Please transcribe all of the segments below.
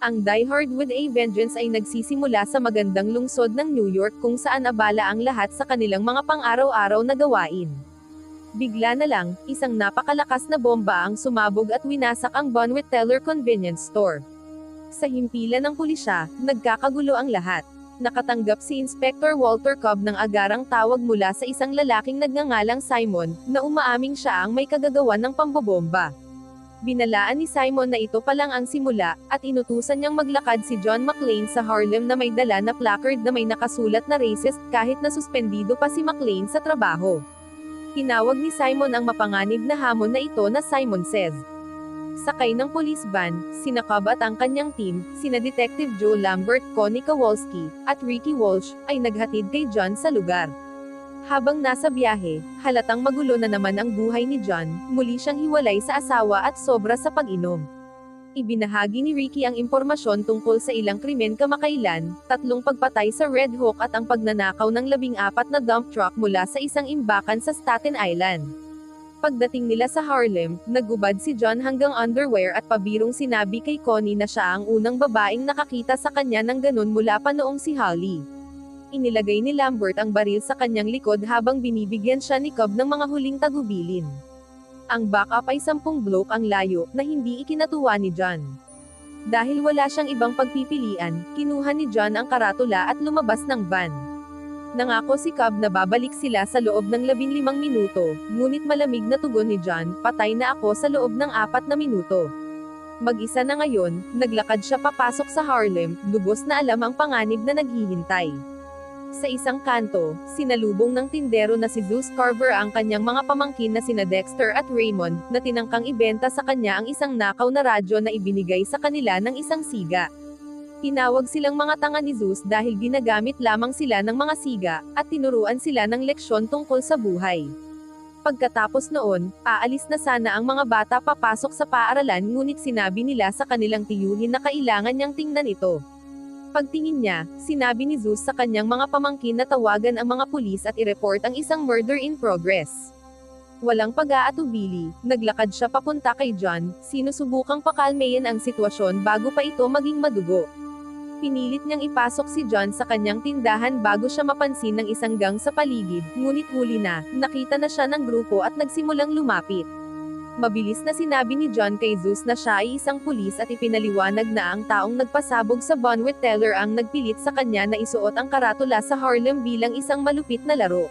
Ang Die Hard with a Vengeance ay nagsisimula sa magandang lungsod ng New York kung saan abala ang lahat sa kanilang mga pang-araw-araw na gawain. Bigla na lang, isang napakalakas na bomba ang sumabog at winasak ang Bonwit Teller Convenience Store. Sa himpilan ng pulisya, nagkakagulo ang lahat. Nakatanggap si Inspector Walter Cobb ng agarang tawag mula sa isang lalaking nagngangalang Simon, na umaaming siya ang may kagagawan ng pambobomba. Binalaan ni Simon na ito pa lang ang simula, at inutusan niyang maglakad si John McClane sa Harlem na may dala na placard na may nakasulat na racist, kahit na suspendido pa si McClane sa trabaho. Tinawag ni Simon ang mapanganib na hamon na ito na Simon Says. Sakay ng police van, sina Cobb at ang kanyang team, sina Detective Joe Lambert, Connie Kowalski, at Ricky Walsh, ay naghatid kay John sa lugar. Habang nasa biyahe, halatang magulo na naman ang buhay ni John, muli siyang hiwalay sa asawa at sobra sa pag-inom. Ibinahagi ni Ricky ang impormasyon tungkol sa ilang krimen kamakailan, 3 pagpatay sa Red Hawk at ang pagnanakaw ng 14 na dump truck mula sa isang imbakan sa Staten Island. Pagdating nila sa Harlem, nagubad si John hanggang underwear at pabirong sinabi kay Connie na siya ang unang babaeng nakakita sa kanya ng ganun mula pa noong si Holly. Inilagay ni Lambert ang baril sa kanyang likod habang binibigyan siya ni Cobb ng mga huling tagubilin. Ang backup ay 10 block ang layo, na hindi ikinatuwa ni John. Dahil wala siyang ibang pagpipilian, kinuha ni John ang karatula at lumabas ng van. Nangako si Cobb na babalik sila sa loob ng 15 minuto, ngunit malamig na tugon ni John, patay na ako sa loob ng 4 na minuto. Mag-isa na ngayon, naglakad siya papasok sa Harlem, lubos na alam ang panganib na naghihintay. Sa isang kanto, sinalubong ng tindero na si Zeus Carver ang kanyang mga pamangkin na sina Dexter at Raymond, na tinangkang ibenta sa kanya ang isang nakaw na radyo na ibinigay sa kanila ng isang siga. Tinawag silang mga tanga ni Zeus dahil ginagamit lamang sila ng mga siga, at tinuruan sila ng leksyon tungkol sa buhay. Pagkatapos noon, aalis na sana ang mga bata papasok sa paaralan ngunit sinabi nila sa kanilang tiyuhin na kailangan niyang tingnan ito. Pagtingin niya, sinabi ni Zeus sa kanyang mga pamangkin na tawagan ang mga pulis at i-report ang isang murder in progress. Walang pag-aatubili, naglakad siya papunta kay John, sinusubukang pakalmayin ang sitwasyon bago pa ito maging madugo. Pinilit niyang ipasok si John sa kanyang tindahan bago siya mapansin ng isang gang sa paligid, ngunit huli na, nakita na siya ng grupo at nagsimulang lumapit. Mabilis na sinabi ni John kay Zeus na siya ay isang pulis at ipinaliwanag na ang taong nagpasabog sa Bonwit Teller ang nagpilit sa kanya na isuot ang karatula sa Harlem bilang isang malupit na laro.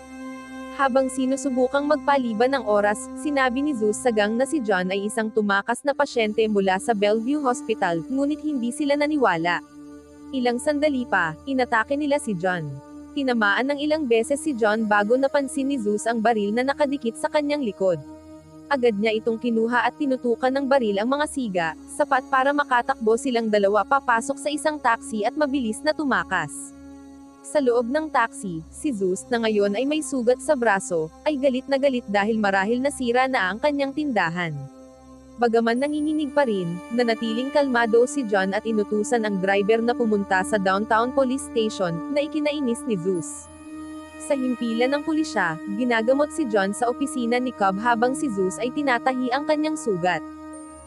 Habang sinusubukang magpaliban ng oras, sinabi ni Zeus sa gang na si John ay isang tumakas na pasyente mula sa Bellevue Hospital, ngunit hindi sila naniwala. Ilang sandali pa, inatake nila si John. Tinamaan ng ilang beses si John bago napansin ni Zeus ang baril na nakadikit sa kanyang likod. Agad niya itong kinuha at tinutukan ng baril ang mga siga, sapat para makatakbo silang dalawa papasok sa isang taxi at mabilis na tumakas. Sa loob ng taxi, si Zeus, na ngayon ay may sugat sa braso, ay galit na galit dahil marahil nasira na ang kanyang tindahan. Bagaman nanginginig pa rin, nanatiling kalmado si John at inutusan ang driver na pumunta sa downtown police station, na ikinainis ni Zeus. Sa himpilan ng pulisya, ginagamot si John sa opisina ni Cobb habang si Zeus ay tinatahi ang kanyang sugat.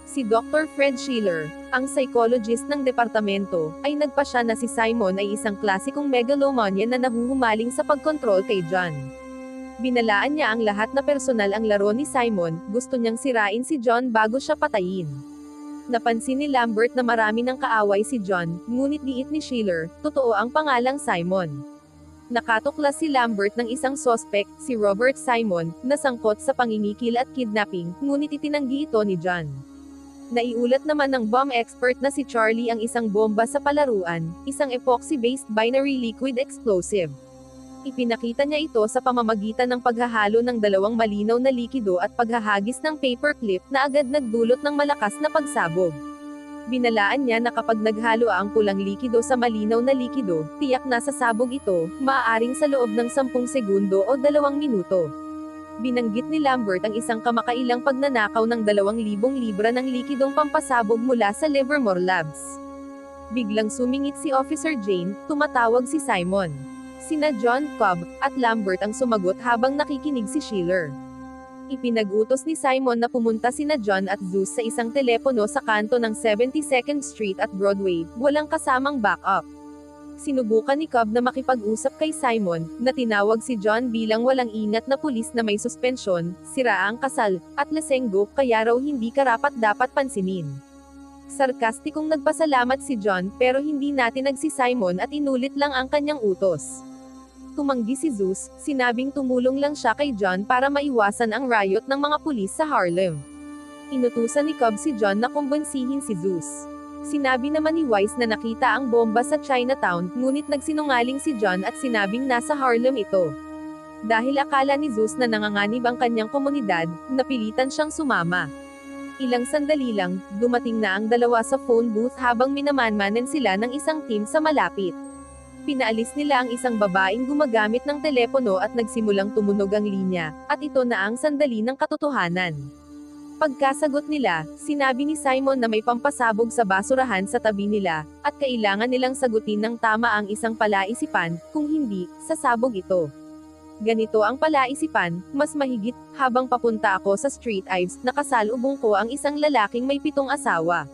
Si Dr. Fred Schiller, ang psychologist ng departamento, ay nagpasya na si Simon ay isang klasikong megalomanian na nahuhumaling sa pagkontrol kay John. Binalaan niya ang lahat na personal ang laro ni Simon, gusto niyang sirain si John bago siya patayin. Napansin ni Lambert na marami ng kaaway si John, ngunit giit ni Schiller, totoo ang pangalang Simon. Nakatuklas si Lambert ng isang sospek, si Robert Simon, na sangkot sa pangingikil at kidnapping, ngunit itinanggi ito ni John. Naiulat naman ng bomb expert na si Charlie ang isang bomba sa palaruan, isang epoxy-based binary liquid explosive. Ipinakita niya ito sa pamamagitan ng paghahalo ng 2 malinaw na likido at paghahagis ng paperclip na agad nagdulot ng malakas na pagsabog. Binalaan niya na kapag naghalo ang pulang likido sa malinaw na likido, tiyak na sasabog ito, maaaring sa loob ng 10 segundo o 2 minuto. Binanggit ni Lambert ang isang kamakailang pagnanakaw ng 2,000 libra ng likidong pampasabog mula sa Livermore Labs. Biglang sumingit si Officer Jane, tumatawag si Simon. Sina John, Cobb, at Lambert ang sumagot habang nakikinig si Schiller. Ipinag-utos ni Simon na pumunta sina John at Zeus sa isang telepono sa kanto ng 72nd Street at Broadway, walang kasamang backup. Sinubukan ni Cobb na makipag-usap kay Simon, na tinawag si John bilang walang ingat na pulis na may suspensyon, siraang kasal, at lasenggo, kaya raw hindi karapat-dapat pansinin. Sarkastikong nagpasalamat si John, pero hindi natin si Simon at inulit lang ang kanyang utos. Tumanggi si Zeus, sinabing tumulong lang siya kay John para maiwasan ang riot ng mga pulis sa Harlem. Inutusan ni Cobb si John na kumbinsihin si Zeus. Sinabi naman ni Wise na nakita ang bomba sa Chinatown, ngunit nagsinungaling si John at sinabing nasa Harlem ito. Dahil akala ni Zeus na nanganganib ang kanyang komunidad, napilitan siyang sumama. Ilang sandali lang, dumating na ang dalawa sa phone booth habang minamanmanan sila ng isang team sa malapit. Pinaalis nila ang isang babaeng gumagamit ng telepono at nagsimulang tumunog ang linya, at ito na ang sandali ng katotohanan. Pagkasagot nila, sinabi ni Simon na may pampasabog sa basurahan sa tabi nila, at kailangan nilang sagutin ng tama ang isang palaisipan, kung hindi, sasabog ito. Ganito ang palaisipan, mas mahigit, habang papunta ako sa Street Ives, nakasalubong ko ang isang lalaking may 7 asawa.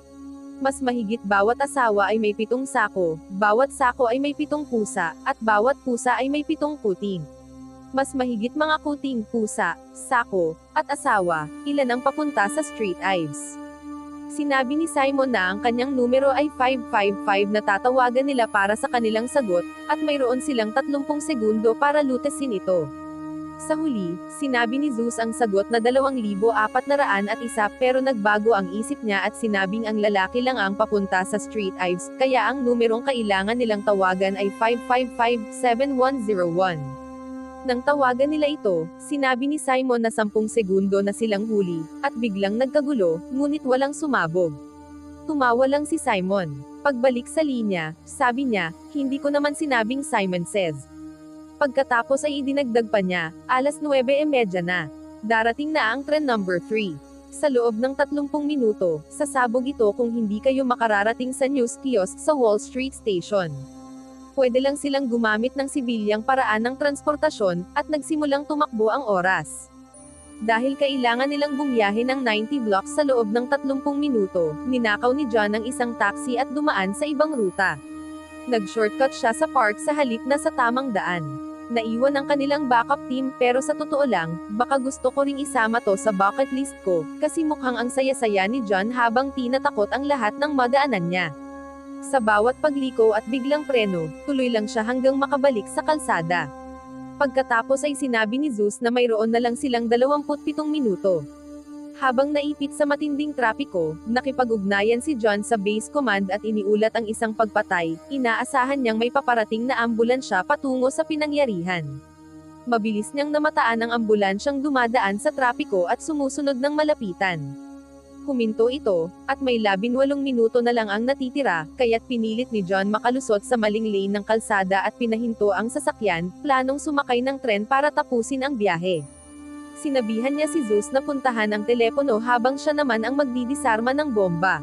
Mas mahigit bawat asawa ay may 7 sako, bawat sako ay may 7 pusa, at bawat pusa ay may 7 kuting. Mas mahigit mga kuting, pusa, sako, at asawa, ilan ang papunta sa Street Ives. Sinabi ni Simon na ang kanyang numero ay 555 na tatawagan nila para sa kanilang sagot, at mayroon silang 30 segundo para lutasin ito. Sa huli, sinabi ni Zeus ang sagot na 2,401 pero nagbago ang isip niya at sinabing ang lalaki lang ang papunta sa Street Ives, kaya ang numerong kailangan nilang tawagan ay 555-7101. Nang tawagan nila ito, sinabi ni Simon na 10 segundo na silang huli, at biglang nagkagulo, ngunit walang sumabog. Tumawa lang si Simon. Pagbalik sa linya, sabi niya, hindi ko naman sinabing Simon Says. Pagkatapos ay idinagdag pa niya, 9:30 na. Darating na ang tren number 3. Sa loob ng 30 minuto, sasabog ito kung hindi kayo makararating sa news kiosk sa Wall Street Station. Pwede lang silang gumamit ng sibilyang paraan ng transportasyon, at nagsimulang tumakbo ang oras. Dahil kailangan nilang bumiyahe ng 90 blocks sa loob ng 30 minuto, ninakaw ni John ang isang taxi at dumaan sa ibang ruta. Nag-shortcut siya sa park sa halip na sa tamang daan. Naiwan ang kanilang backup team, pero sa totoo lang, baka gusto ko ring isama to sa bucket list ko, kasi mukhang ang saya-saya ni John habang tinatakot ang lahat ng madaanan niya. Sa bawat pagliko at biglang preno, tuloy lang siya hanggang makabalik sa kalsada. Pagkatapos ay sinabi ni Zeus na mayroon na lang silang 27 minuto. Habang naipit sa matinding trapiko, nakipag-ugnayan si John sa base command at iniulat ang isang pagpatay, inaasahan niyang may paparating na ambulansya patungo sa pinangyarihan. Mabilis niyang namataan ang ambulansyang dumadaan sa trapiko at sumusunod ng malapitan. Huminto ito, at may 18 minuto na lang ang natitira, kaya't pinilit ni John makalusot sa maling lane ng kalsada at pinahinto ang sasakyan, planong sumakay ng tren para tapusin ang biyahe. Sinabihan niya si Zeus na puntahan ang telepono habang siya naman ang magdidisarma ng bomba.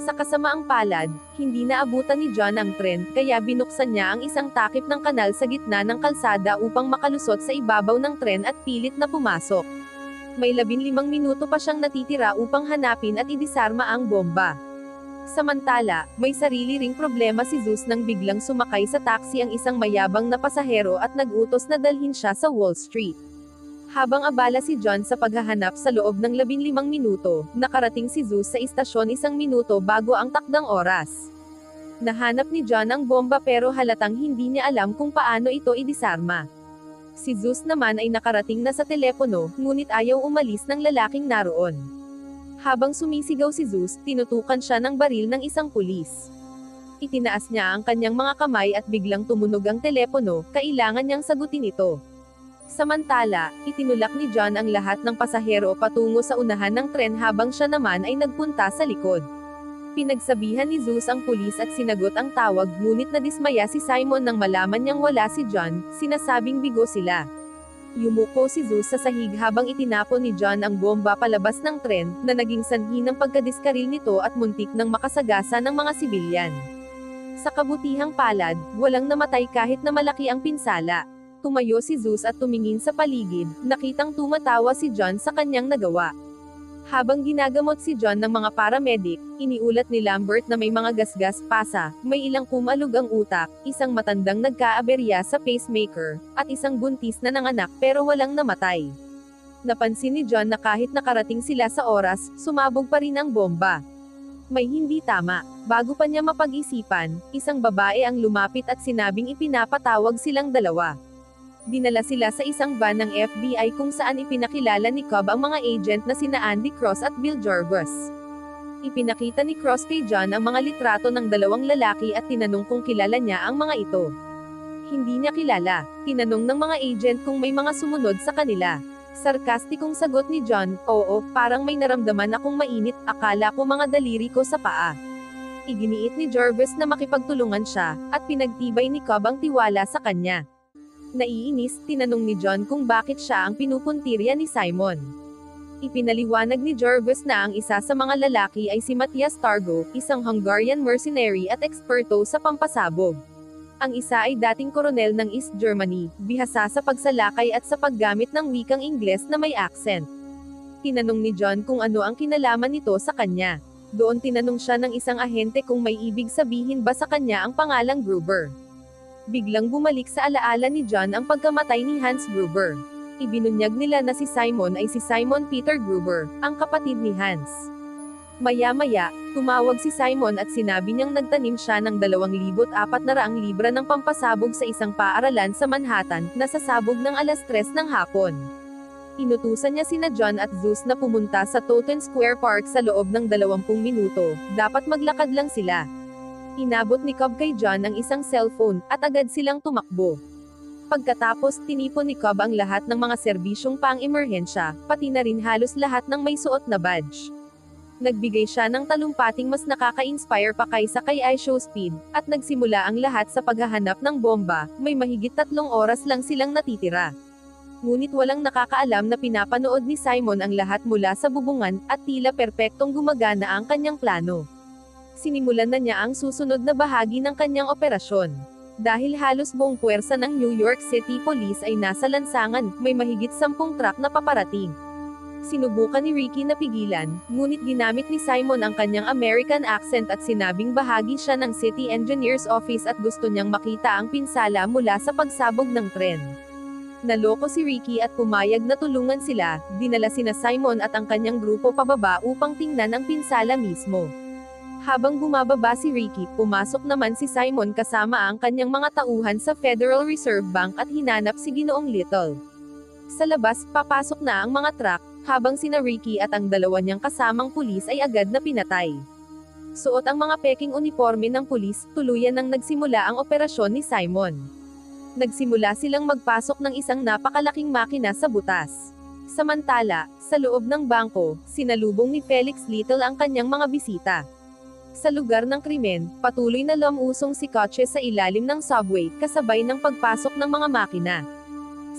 Sa kasamaang palad, hindi naabutan ni John ang tren, kaya binuksan niya ang isang takip ng kanal sa gitna ng kalsada upang makalusot sa ibabaw ng tren at pilit na pumasok. May 15 minuto pa siyang natitira upang hanapin at idisarma ang bomba. Samantala, may sarili ring problema si Zeus nang biglang sumakay sa taxi ang isang mayabang na pasahero at nag-utos na dalhin siya sa Wall Street. Habang abala si John sa paghahanap sa loob ng 15 minuto, nakarating si Zeus sa istasyon 1 minuto bago ang takdang oras. Nahanap ni John ang bomba pero halatang hindi niya alam kung paano ito idisarma. Si Zeus naman ay nakarating na sa telepono, ngunit ayaw umalis ng lalaking naroon. Habang sumisigaw si Zeus, tinutukan siya ng baril ng isang pulis. Itinaas niya ang kanyang mga kamay at biglang tumunog ang telepono, kailangan niyang sagutin ito. Samantala, itinulak ni John ang lahat ng pasahero patungo sa unahan ng tren habang siya naman ay nagpunta sa likod. Pinagsabihan ni Zeus ang pulis at sinagot ang tawag, ngunit nadismaya si Simon nang malaman niyang wala si John, sinasabing bigo sila. Yumuko si Zeus sa sahig habang itinapon ni John ang bomba palabas ng tren, na naging sanhi ng pagkadiskaril nito at muntik ng makasagasa ng mga sibilyan. Sa kabutihang palad, walang namatay kahit na malaki ang pinsala. Tumayo si Zeus at tumingin sa paligid, nakitang tumatawa si John sa kanyang nagawa. Habang ginagamot si John ng mga paramedic, iniulat ni Lambert na may mga gasgas, pasa, may ilang kumalog ang utak, isang matandang nagkaaberya sa pacemaker, at isang buntis na nanganak pero walang namatay. Napansin ni John na kahit nakarating sila sa oras, sumabog pa rin ang bomba. May hindi tama. Bago pa niya mapag-isipan, isang babae ang lumapit at sinabing ipinapatawag silang dalawa. Dinala sila sa isang van ng FBI kung saan ipinakilala ni Cobb ang mga agent na sina Andy Cross at Bill Jarvis. Ipinakita ni Cross kay John ang mga litrato ng dalawang lalaki at tinanong kung kilala niya ang mga ito. Hindi niya kilala. Tinanong ng mga agent kung may mga sumunod sa kanila. Sarkastikong sagot ni John, "Oo, parang may naramdaman akong mainit, akala ko mga daliri ko sa paa." Iginiit ni Jarvis na makipagtulungan siya, at pinagtibay ni Cobb ang tiwala sa kanya. Naiinis, tinanong ni John kung bakit siya ang pinupuntirya ni Simon. Ipinaliwanag ni Jarvis na ang isa sa mga lalaki ay si Matthias Targo, isang Hungarian mercenary at eksperto sa pampasabog. Ang isa ay dating koronel ng East Germany, bihasa sa pagsalakay at sa paggamit ng wikang Ingles na may accent. Tinanong ni John kung ano ang kinalaman nito sa kanya. Doon tinanong siya ng isang ahente kung may ibig sabihin ba sa kanya ang pangalang Gruber. Biglang bumalik sa alaala ni John ang pagkamatay ni Hans Gruber. Ibinunyag nila na si Simon ay si Simon Peter Gruber, ang kapatid ni Hans. Maya-maya, tumawag si Simon at sinabi niyang nagtanim siya ng 2,400 libra ng pampasabog sa isang paaralan sa Manhattan, na sasabog ng alas 3 ng hapon. Inutusan niya sina John at Zeus na pumunta sa Totten Square Park sa loob ng 20 minuto, dapat maglakad lang sila. Inabot ni Cobb kay John ang isang cellphone, at agad silang tumakbo. Pagkatapos, tinipon ni Cobb ang lahat ng mga serbisyong pang-emerhensya, pati na rin halos lahat ng may suot na badge. Nagbigay siya ng talumpating mas nakaka-inspire pa kaysa kay IShowSpeed, at nagsimula ang lahat sa paghahanap ng bomba. May mahigit 3 oras lang silang natitira. Ngunit walang nakakaalam na pinapanood ni Simon ang lahat mula sa bubungan, at tila perpektong gumagana ang kanyang plano. Sinimulan na niya ang susunod na bahagi ng kanyang operasyon. Dahil halos buong puwersa ng New York City Police ay nasa lansangan, may mahigit 10 truck na paparating. Sinubukan ni Ricky na pigilan, ngunit ginamit ni Simon ang kanyang American accent at sinabing bahagi siya ng City Engineer's Office at gusto niyang makita ang pinsala mula sa pagsabog ng tren. Naloko si Ricky at pumayag na tulungan sila, dinala sina Simon at ang kanyang grupo pababa upang tingnan ang pinsala mismo. Habang bumababa si Ricky, pumasok naman si Simon kasama ang kanyang mga tauhan sa Federal Reserve Bank at hinanap si Ginoong Little. Sa labas, papasok na ang mga truck, habang sina Ricky at ang dalawa niyang kasamang pulis ay agad na pinatay. Suot ang mga peking uniforme ng pulis, tuluyan nang nagsimula ang operasyon ni Simon. Nagsimula silang magpasok ng isang napakalaking makina sa butas. Samantala, sa loob ng bangko, sinalubong ni Felix Little ang kanyang mga bisita. Sa lugar ng krimen, patuloy na lumusong si kotse sa ilalim ng subway, kasabay ng pagpasok ng mga makina.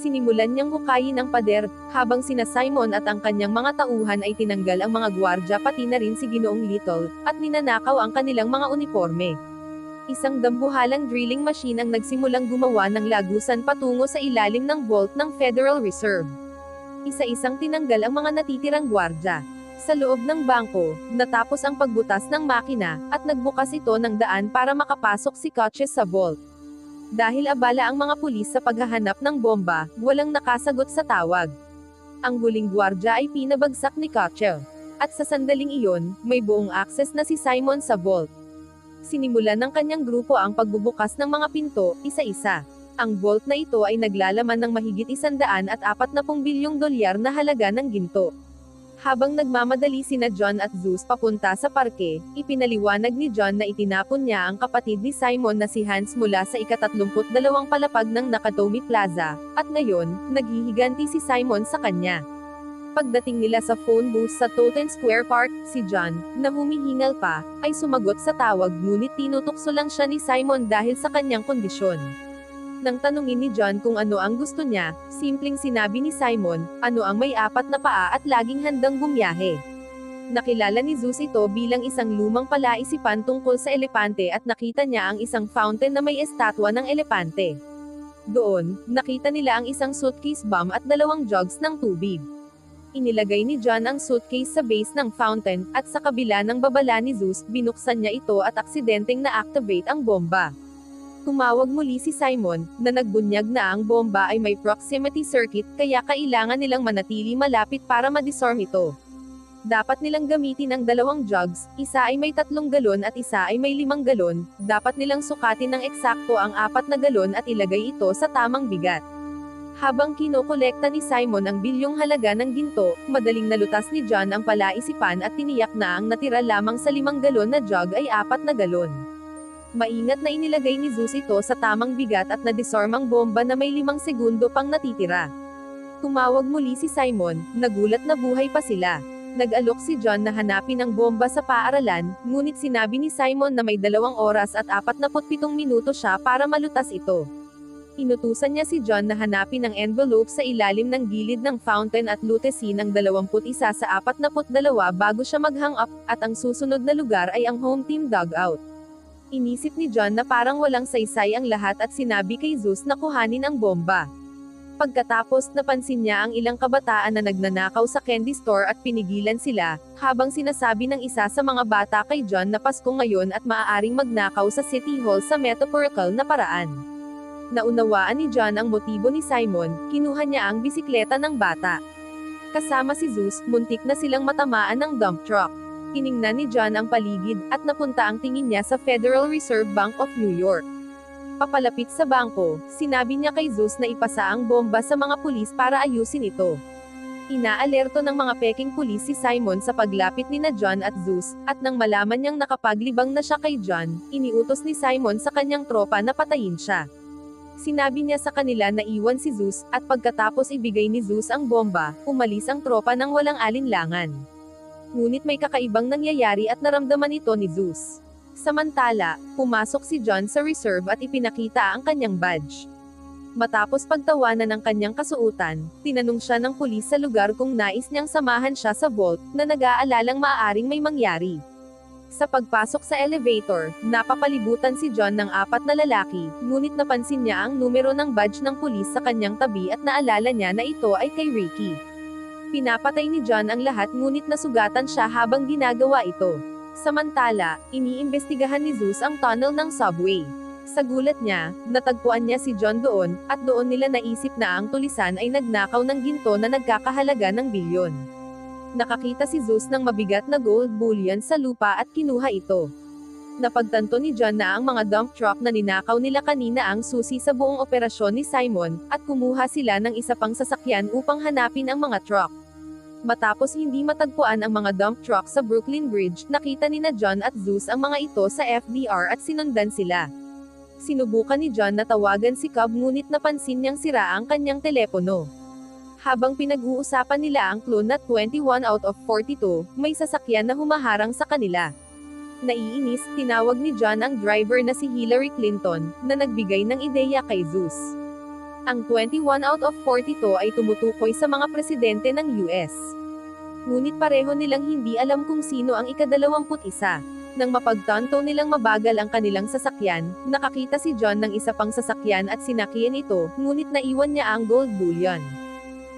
Sinimulan niyang hukayin ang pader, habang sina Simon at ang kanyang mga tauhan ay tinanggal ang mga gwardya pati na rin si Ginoong Little, at ninanakaw ang kanilang mga uniforme. Isang dambuhalang drilling machine ang nagsimulang gumawa ng lagusan patungo sa ilalim ng vault ng Federal Reserve. Isa-isang tinanggal ang mga natitirang gwardya. Sa loob ng bangko, natapos ang pagbutas ng makina, at nagbukas ito ng daan para makapasok si kotse sa vault. Dahil abala ang mga pulis sa paghahanap ng bomba, walang nakasagot sa tawag. Ang huling gwardya ay pinabagsak ni kotse. At sa sandaling iyon, may buong access na si Simon sa vault. Sinimulan ng kanyang grupo ang pagbubukas ng mga pinto, isa-isa. Ang vault na ito ay naglalaman ng mahigit $140 bilyong na halaga ng ginto. Habang nagmamadali sina John at Zeus papunta sa parke, ipinaliwanag ni John na itinapon niya ang kapatid ni Simon na si Hans mula sa ika-32 palapag ng Nakatomi Plaza, at ngayon, naghihiganti si Simon sa kanya. Pagdating nila sa phone booth sa Totten Square Park, si John, na humihingal pa, ay sumagot sa tawag ngunit tinutukso lang siya ni Simon dahil sa kanyang kondisyon. Nang tanungin ni John kung ano ang gusto niya, simpleng sinabi ni Simon, ano ang may 4 na paa at laging handang bumiyahe. Nakilala ni Zeus ito bilang isang lumang palaisipan tungkol sa elepante at nakita niya ang isang fountain na may estatwa ng elepante. Doon, nakita nila ang isang suitcase bomb at 2 jugs ng tubig. Inilagay ni John ang suitcase sa base ng fountain, at sa kabila ng babala ni Zeus, binuksan niya ito at aksidenteng na-activate ang bomba. Tumawag muli si Simon, na nagbunyag na ang bomba ay may proximity circuit, kaya kailangan nilang manatili malapit para ma-disarm ito. Dapat nilang gamitin ang 2 jugs, isa ay may 3 galon at isa ay may 5 galon, dapat nilang sukatin ng eksakto ang 4 na galon at ilagay ito sa tamang bigat. Habang kinokolekta ni Simon ang bilyong halaga ng ginto, madaling nalutas ni John ang palaisipan at tiniyak na ang natira lamang sa 5 galon na jug ay 4 na galon. Maingat na inilagay ni Zeus ito sa tamang bigat at na-disarm ang bomba na may 5 segundo pang natitira. Tumawag muli si Simon, nagulat na buhay pa sila. Nag-alok si John na hanapin ang bomba sa paaralan, ngunit sinabi ni Simon na may 2 oras at 47 minuto siya para malutas ito. Inutusan niya si John na hanapin ang envelope sa ilalim ng gilid ng fountain at lutesin ang 21 sa 42 bago siya mag-hang up, at ang susunod na lugar ay ang home team dugout. Inisip ni John na parang walang saysay ang lahat at sinabi kay Zeus na kuhanin ang bomba. Pagkatapos napansin niya ang ilang kabataan na nagnanakaw sa candy store at pinigilan sila, habang sinasabi ng isa sa mga bata kay John na Pasko ngayon at maaaring magnakaw sa City Hall sa metaphorical na paraan. Naunawaan ni John ang motibo ni Simon, kinuha niya ang bisikleta ng bata. Kasama si Zeus, muntik na silang matamaan ng dump truck. Tiningnan ni John ang paligid, at napunta ang tingin niya sa Federal Reserve Bank of New York. Papalapit sa bangko, sinabi niya kay Zeus na ipasa ang bomba sa mga pulis para ayusin ito. Inaalerto ng mga peking pulis si Simon sa paglapit ni na John at Zeus, at nang malaman niyang nakapaglibang na siya kay John, iniutos ni Simon sa kanyang tropa na patayin siya. Sinabi niya sa kanila na iwan si Zeus, at pagkatapos ibigay ni Zeus ang bomba, umalis ang tropa ng walang alinlangan. Ngunit may kakaibang nangyayari at naramdaman ito ni Zeus. Samantala, pumasok si John sa reserve at ipinakita ang kanyang badge. Matapos pagtawanan ng kanyang kasuotan, tinanong siya ng pulis sa lugar kung nais niyang samahan siya sa vault, na nag-aalalang maaaring may mangyari. Sa pagpasok sa elevator, napapalibutan si John ng 4 na lalaki, ngunit napansin niya ang numero ng badge ng pulis sa kanyang tabi at naalala niya na ito ay kay Ricky. Pinapatay ni John ang lahat ngunit nasugatan siya habang ginagawa ito. Samantala, iniimbestigahan ni Zeus ang tunnel ng subway. Sa gulat niya, natagpuan niya si John doon, at doon nila naisip na ang tulisan ay nagnakaw ng ginto na nagkakahalaga ng bilyon. Nakakita si Zeus ng mabigat na gold bullion sa lupa at kinuha ito. Napagtanto ni John na ang mga dump truck na ninakaw nila kanina ang susi sa buong operasyon ni Simon, at kumuha sila ng isa pang sasakyan upang hanapin ang mga truck. Matapos hindi matagpuan ang mga dump truck sa Brooklyn Bridge, nakita ni na John at Zeus ang mga ito sa FDR at sinundan sila. Sinubukan ni John na tawagan si Cobb ngunit napansin niyang sira ang kanyang telepono. Habang pinag-uusapan nila ang clue na 21 out of 42, may sasakyan na humaharang sa kanila. Naiinis, tinawag ni John ang driver na si Hillary Clinton, na nagbigay ng ideya kay Zeus. Ang 21 out of 42 ay tumutukoy sa mga presidente ng US. Ngunit pareho nilang hindi alam kung sino ang ika-21. Nang mapagtanto nilang mabagal ang kanilang sasakyan, nakakita si John ng isa pang sasakyan at sinakyan ito, ngunit naiwan niya ang gold bullion.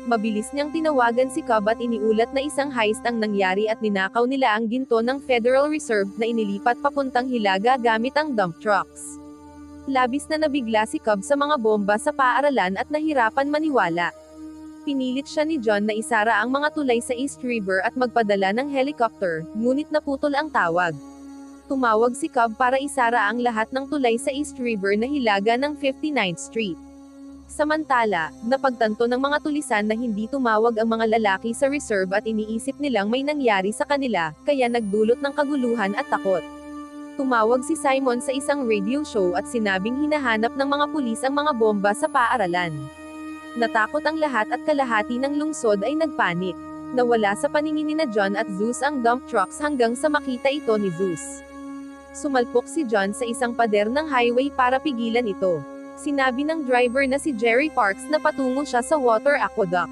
Mabilis niyang tinawagan si Cobb at iniulat na isang heist ang nangyari at ninakaw nila ang ginto ng Federal Reserve na inilipat papuntang Hilaga gamit ang dump trucks. Labis na nabigla si Cobb sa mga bomba sa paaralan at nahirapan maniwala. Pinilit siya ni John na isara ang mga tulay sa East River at magpadala ng helicopter, ngunit naputol ang tawag. Tumawag si Cobb para isara ang lahat ng tulay sa East River na hilaga ng 59th Street. Samantala, napagtanto ng mga tulisan na hindi tumawag ang mga lalaki sa reserve at iniisip nilang may nangyari sa kanila, kaya nagdulot ng kaguluhan at takot. Tumawag si Simon sa isang radio show at sinabing hinahanap ng mga pulis ang mga bomba sa paaralan. Natakot ang lahat at kalahati ng lungsod ay nagpanik. Nawala sa paningin ni na John at Zeus ang dump trucks hanggang sa makita ito ni Zeus. Sumalpok si John sa isang pader ng highway para pigilan ito. Sinabi ng driver na si Jerry Parks na patungo siya sa water aqueduct.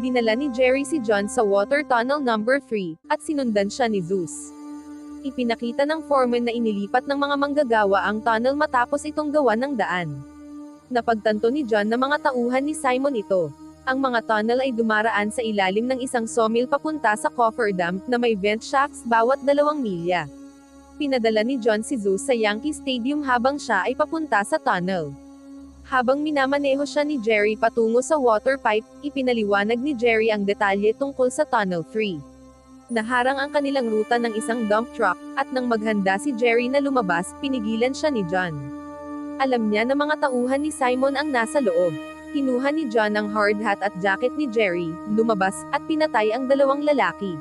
Dinala ni Jerry si John sa water tunnel number 3, at sinundan siya ni Zeus. Ipinakita ng foreman na inilipat ng mga manggagawa ang tunnel matapos itong gawan ng daan. Napagtanto ni John na mga tauhan ni Simon ito. Ang mga tunnel ay dumaraan sa ilalim ng isang sawmill papunta sa cofferdam, na may vent shafts bawat 2 milya. Pinadala ni John si Zeus sa Yankee Stadium habang siya ay papunta sa tunnel. Habang minamaneho siya ni Jerry patungo sa water pipe, ipinaliwanag ni Jerry ang detalye tungkol sa Tunnel 3. Naharang ang kanilang ruta ng isang dump truck, at nang maghanda si Jerry na lumabas, pinigilan siya ni John. Alam niya na mga tauhan ni Simon ang nasa loob. Kinuha ni John ang hard hat at jacket ni Jerry, lumabas, at pinatay ang 2 lalaki.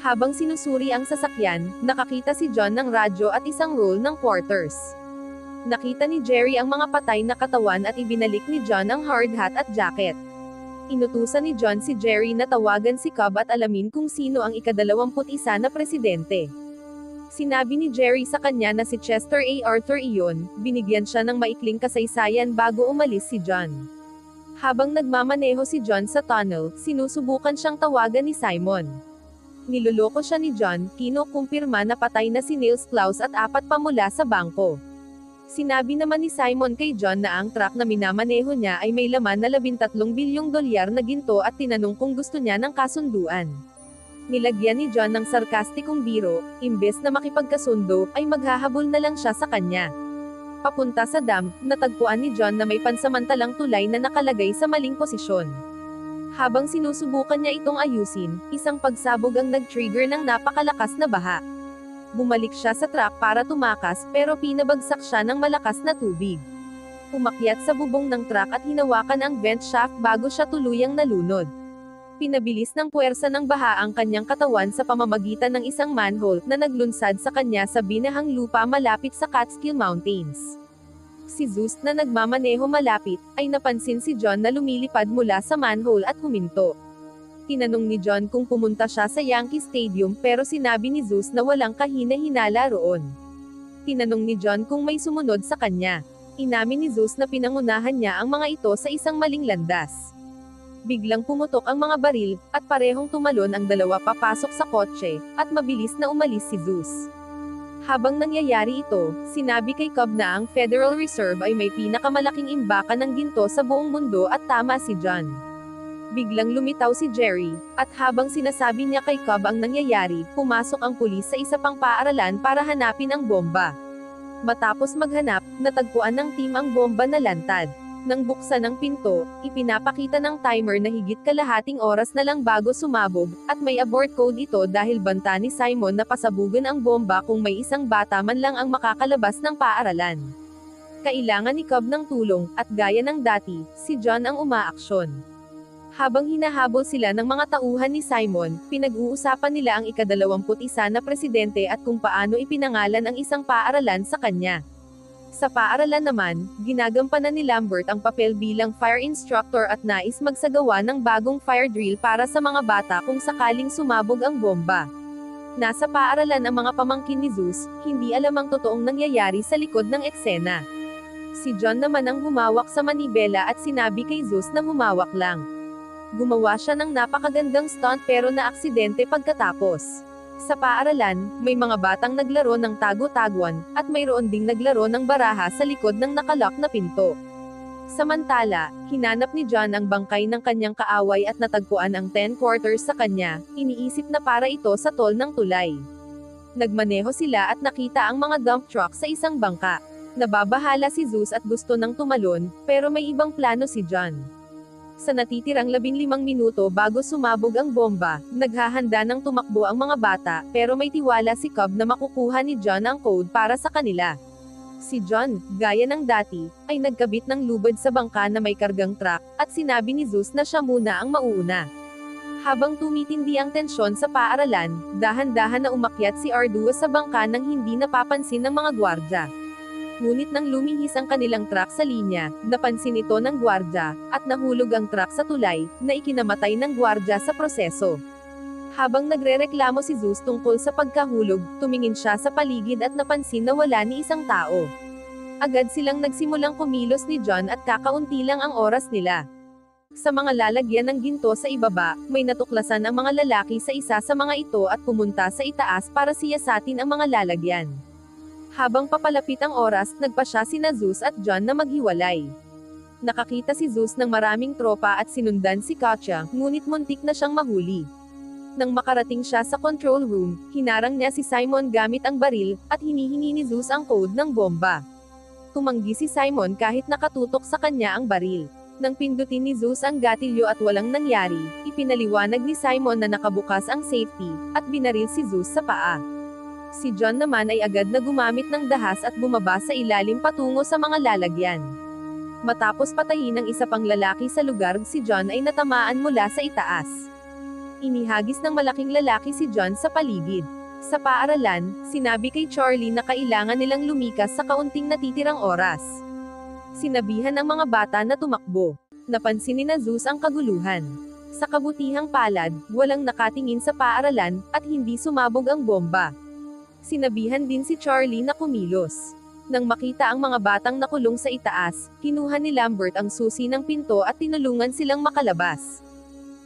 Habang sinusuri ang sasakyan, nakakita si John ng radyo at isang roll ng quarters. Nakita ni Jerry ang mga patay na katawan at ibinalik ni John ang hard hat at jacket. Inutusan ni John si Jerry na tawagan si Cobb at alamin kung sino ang ika-21 na presidente. Sinabi ni Jerry sa kanya na si Chester A. Arthur iyon, binigyan siya ng maikling kasaysayan bago umalis si John. Habang nagmamaneho si John sa tunnel, sinusubukan siyang tawagan ni Simon. Niloloko siya ni John, kinukumpirma na patay na si Niels Claus at 4 pa mula sa bangko. Sinabi naman ni Simon kay John na ang truck na minamaneho niya ay may laman na $13 bilyong na ginto at tinanong kung gusto niya ng kasunduan. Nilagyan ni John ng sarkastikong biro, imbes na makipagkasundo, ay maghahabol na lang siya sa kanya. Papunta sa dam, natagpuan ni John na may pansamantalang tulay na nakalagay sa maling posisyon. Habang sinusubukan niya itong ayusin, isang pagsabog ang nag-trigger ng napakalakas na baha. Bumalik siya sa truck para tumakas, pero pinabagsak siya ng malakas na tubig. Umakyat sa bubong ng truck at hinawakan ang vent shaft bago siya tuluyang nalunod. Pinabilis ng puwersa ng baha ang kanyang katawan sa pamamagitan ng isang manhole na naglunsad sa kanya sa binahang lupa malapit sa Catskill Mountains. Si Zeus na nagmamaneho malapit, ay napansin si John na lumilipad mula sa manhole at huminto. Tinanong ni John kung pumunta siya sa Yankee Stadium pero sinabi ni Zeus na walang kahina-hinala roon. Tinanong ni John kung may sumunod sa kanya. Inamin ni Zeus na pinangunahan niya ang mga ito sa isang maling landas. Biglang pumutok ang mga baril, at parehong tumalon ang 2 papasok sa kotse, at mabilis na umalis si Zeus. Habang nangyayari ito, sinabi kay Cobb na ang Federal Reserve ay may pinakamalaking imbakan ng ginto sa buong mundo at tama si John. Biglang lumitaw si Jerry, at habang sinasabi niya kay Cobb ang nangyayari, pumasok ang pulis sa isa pang paaralan para hanapin ang bomba. Matapos maghanap, natagpuan ng team ang bomba na lantad. Nang buksan ang pinto, ipinapakita ng timer na higit kalahating oras na lang bago sumabog, at may abort code ito dahil banta ni Simon na pasabugan ang bomba kung may isang bata man lang ang makakalabas ng paaralan. Kailangan ni Cobb ng tulong, at gaya ng dati, si John ang umaaksyon. Habang hinahabol sila ng mga tauhan ni Simon, pinag-uusapan nila ang ika-21 na presidente at kung paano ipinangalan ang isang paaralan sa kanya. Sa paaralan naman, ginagampanan ni Lambert ang papel bilang fire instructor at nais magsagawa ng bagong fire drill para sa mga bata kung sakaling sumabog ang bomba. Nasa paaralan ang mga pamangkin ni Zeus, hindi alam ang totoong nangyayari sa likod ng eksena. Si John naman ang humawak sa manibela at sinabi kay Zeus na humawak lang. Gumawa siya ng napakagandang stunt pero naaksidente pagkatapos. Sa paaralan, may mga batang naglaro ng tago-taguan, at mayroon ding naglaro ng baraha sa likod ng nakalock na pinto. Samantala, hinanap ni John ang bangkay ng kanyang kaaway at natagpuan ang 10 quarters sa kanya, iniisip na para ito sa tol ng tulay. Nagmaneho sila at nakita ang mga dump truck sa isang bangka. Nababahala si Zeus at gusto nang tumalon, pero may ibang plano si John. Sa natitirang 15 minuto bago sumabog ang bomba, naghahanda ng tumakbo ang mga bata, pero may tiwala si Cobb na makukuha ni John ang code para sa kanila. Si John, gaya ng dati, ay nagkabit ng lubid sa bangka na may kargang truck, at sinabi ni Zeus na siya muna ang mauuna. Habang tumitindi ang tensyon sa paaralan, dahan-dahan na umakyat si Arduous sa bangka nang hindi napapansin ng mga gwardya. Ngunit nang lumihis ang kanilang truck sa linya, napansin ito ng gwardya, at nahulog ang truck sa tulay, na ikinamatay ng gwardya sa proseso. Habang nagrereklamo si Zeus tungkol sa pagkahulog, tumingin siya sa paligid at napansin na wala ni isang tao. Agad silang nagsimulang kumilos ni John at kakaunti lang ang oras nila. Sa mga lalagyan ng ginto sa ibaba, may natuklasan ang mga lalaki sa isa sa mga ito at pumunta sa itaas para siyasatin ang mga lalagyan. Habang papalapit ang oras, nagpasya sina Zeus at John na maghiwalay. Nakakita si Zeus ng maraming tropa at sinundan si Katya, ngunit muntik na siyang mahuli. Nang makarating siya sa control room, hinarang niya si Simon gamit ang baril, at hinihingi ni Zeus ang code ng bomba. Tumanggi si Simon kahit nakatutok sa kanya ang baril. Nang pindutin ni Zeus ang gatilyo at walang nangyari, ipinaliwanag ni Simon na nakabukas ang safety, at binaril si Zeus sa paa. Si John naman ay agad na gumamit ng dahas at bumaba sa ilalim patungo sa mga lalagyan. Matapos patayin ng isa pang lalaki sa lugar, si John ay natamaan mula sa itaas. Inihagis ng malaking lalaki si John sa paligid. Sa paaralan, sinabi kay Charlie na kailangan nilang lumikas sa kaunting natitirang oras. Sinabihan ang mga bata na tumakbo. Napansin ni Zeus ang kaguluhan. Sa kabutihang palad, walang nakatingin sa paaralan, at hindi sumabog ang bomba. Sinabihan din si Charlie na kumilos. Nang makita ang mga batang nakulong sa itaas, kinuha ni Lambert ang susi ng pinto at tinulungan silang makalabas.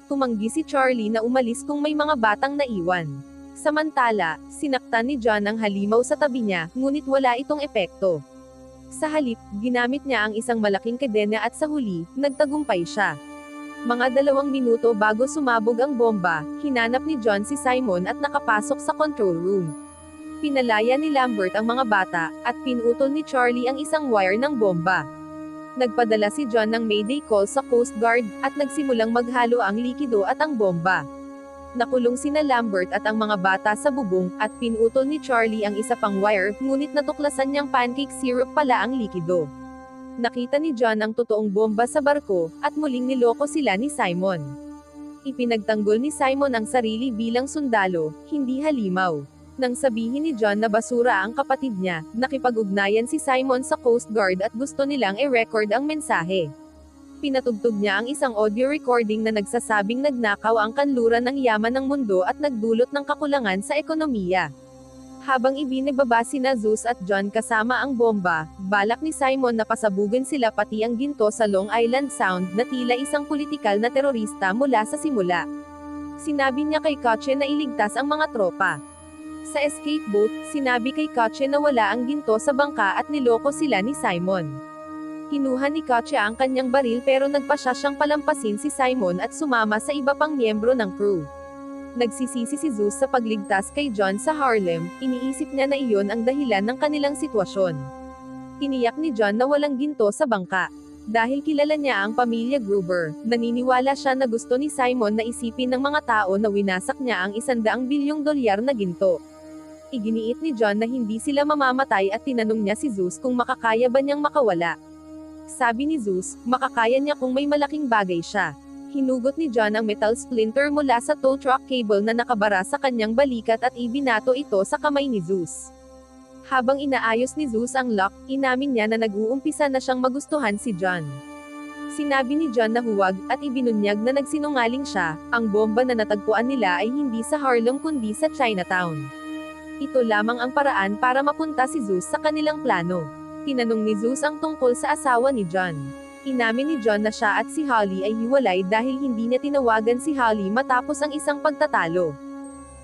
Tumanggi si Charlie na umalis kung may mga batang naiwan. Samantala, sinaktan ni John ang halimaw sa tabi niya, ngunit wala itong epekto. Sa halip, ginamit niya ang isang malaking kadena at sa huli, nagtagumpay siya. Mga 2 minuto bago sumabog ang bomba, hinanap ni John si Simon at nakapasok sa control room. Pinalaya ni Lambert ang mga bata, at pinutol ni Charlie ang isang wire ng bomba. Nagpadala si John ng mayday call sa Coast Guard, at nagsimulang maghalo ang likido at ang bomba. Nakulong sina Lambert at ang mga bata sa bubong, at pinutol ni Charlie ang isa pang wire, ngunit natuklasan niyang pancake syrup pala ang likido. Nakita ni John ang totoong bomba sa barko, at muling niloko sila ni Simon. Ipinagtanggol ni Simon ang sarili bilang sundalo, hindi halimaw. Nang sabihin ni John na basura ang kapatid niya, nakipag-ugnayan si Simon sa Coast Guard at gusto nilang i-record ang mensahe. Pinatugtog niya ang isang audio recording na nagsasabing nagnakaw ang kanluran ng yaman ng mundo at nagdulot ng kakulangan sa ekonomiya. Habang ibinibaba sina Zeus at John kasama ang bomba, balak ni Simon na pasabugan sila pati ang ginto sa Long Island Sound na tila isang politikal na terorista mula sa simula. Sinabi niya kay Katya na iligtas ang mga tropa. Sa escape boat, sinabi kay Katya na wala ang ginto sa bangka at niloko sila ni Simon. Kinuha ni Katya ang kanyang baril pero nagpasya siyang palampasin si Simon at sumama sa iba pang miyembro ng crew. Nagsisisi si Zeus sa pagligtas kay John sa Harlem, iniisip niya na iyon ang dahilan ng kanilang sitwasyon. Tiniyak ni John na walang ginto sa bangka. Dahil kilala niya ang pamilya Gruber, naniniwala siya na gusto ni Simon na isipin ng mga tao na winasak niya ang $100 bilyong na ginto. Iginiit ni John na hindi sila mamamatay at tinanong niya si Zeus kung makakaya ba niyang makawala. Sabi ni Zeus, makakaya niya kung may malaking bagay siya. Hinugot ni John ang metal splinter mula sa tow truck cable na nakabara sa kanyang balikat at ibinato ito sa kamay ni Zeus. Habang inaayos ni Zeus ang lock, inamin niya na nag-uumpisa na siyang magustuhan si John. Sinabi ni John na huwag, at ibinunyag na nagsinungaling siya, ang bomba na natagpuan nila ay hindi sa Harlem kundi sa Chinatown. Ito lamang ang paraan para mapunta si Zeus sa kanilang plano. Tinanong ni Zeus ang tungkol sa asawa ni John. Inamin ni John na siya at si Holly ay hiwalay dahil hindi niya tinawagan si Holly matapos ang isang pagtatalo.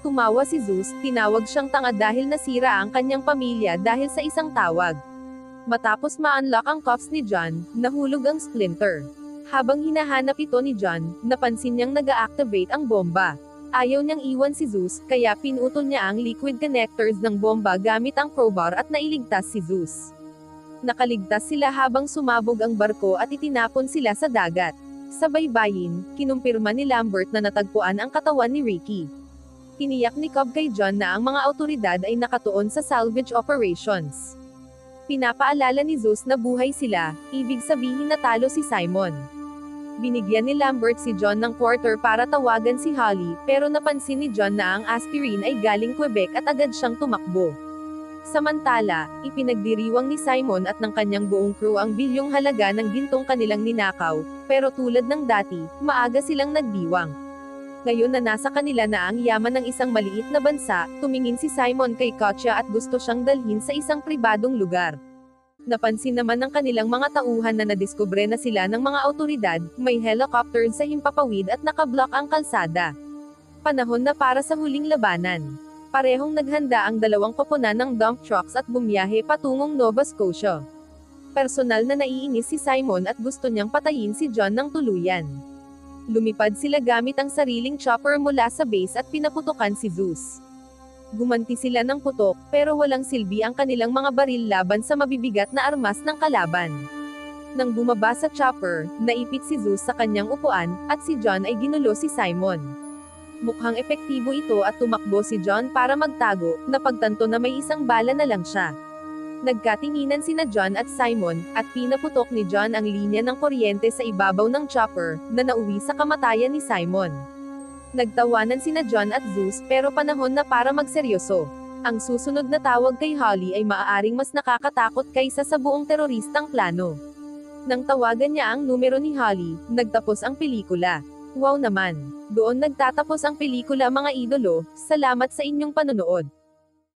Tumawa si Zeus, tinawag siyang tanga dahil nasira ang kanyang pamilya dahil sa isang tawag. Matapos ma-unlock ang cuffs ni John, nahulog ang splinter. Habang hinahanap ito ni John, napansin niyang nag-a-activate ang bomba. Ayaw niyang iwan si Zeus, kaya pinutol niya ang liquid connectors ng bomba gamit ang crowbar at nailigtas si Zeus. Nakaligtas sila habang sumabog ang barko at itinapon sila sa dagat. Sa baybayin, kinumpirma ni Lambert na natagpuan ang katawan ni Ricky. Tiniyak ni Cobb kay John na ang mga awtoridad ay nakatuon sa salvage operations. Pinapaalala ni Zeus na buhay sila, ibig sabihin natalo si Simon. Binigyan ni Lambert si John ng quarter para tawagan si Holly, pero napansin ni John na ang aspirin ay galing Quebec at agad siyang tumakbo. Samantala, ipinagdiriwang ni Simon at ng kanyang buong crew ang bilyong halaga ng gintong kanilang ninakaw, pero tulad ng dati, maaga silang nagdiwang. Ngayon na nasa kanila na ang yaman ng isang maliit na bansa, tumingin si Simon kay Katya at gusto siyang dalhin sa isang pribadong lugar. Napansin naman ng kanilang mga tauhan na nadiskubre na sila ng mga awtoridad, may helicopter sa himpapawid at nakablock ang kalsada. Panahon na para sa huling labanan. Parehong naghanda ang 2 koponan ng dump trucks at bumiyahe patungong Nova Scotia. Personal na naiinis si Simon at gusto niyang patayin si John ng tuluyan. Lumipad sila gamit ang sariling chopper mula sa base at pinaputukan si Zeus. Gumanti sila ng putok, pero walang silbi ang kanilang mga baril laban sa mabibigat na armas ng kalaban. Nang bumaba sa chopper, naipit si Zeus sa kanyang upuan, at si John ay ginulo si Simon. Mukhang epektibo ito at tumakbo si John para magtago, napagtanto na may isang bala na lang siya. Nagkatinginan sina John at Simon, at pinaputok ni John ang linya ng kuryente sa ibabaw ng chopper, na nauwi sa kamatayan ni Simon. Nagtawanan sina John at Zeus, pero panahon na para magseryoso. Ang susunod na tawag kay Holly ay maaaring mas nakakatakot kaysa sa buong teroristang plano. Nang tawagan niya ang numero ni Holly, nagtapos ang pelikula. Wow naman! Doon nagtatapos ang pelikula mga idolo, salamat sa inyong panonood.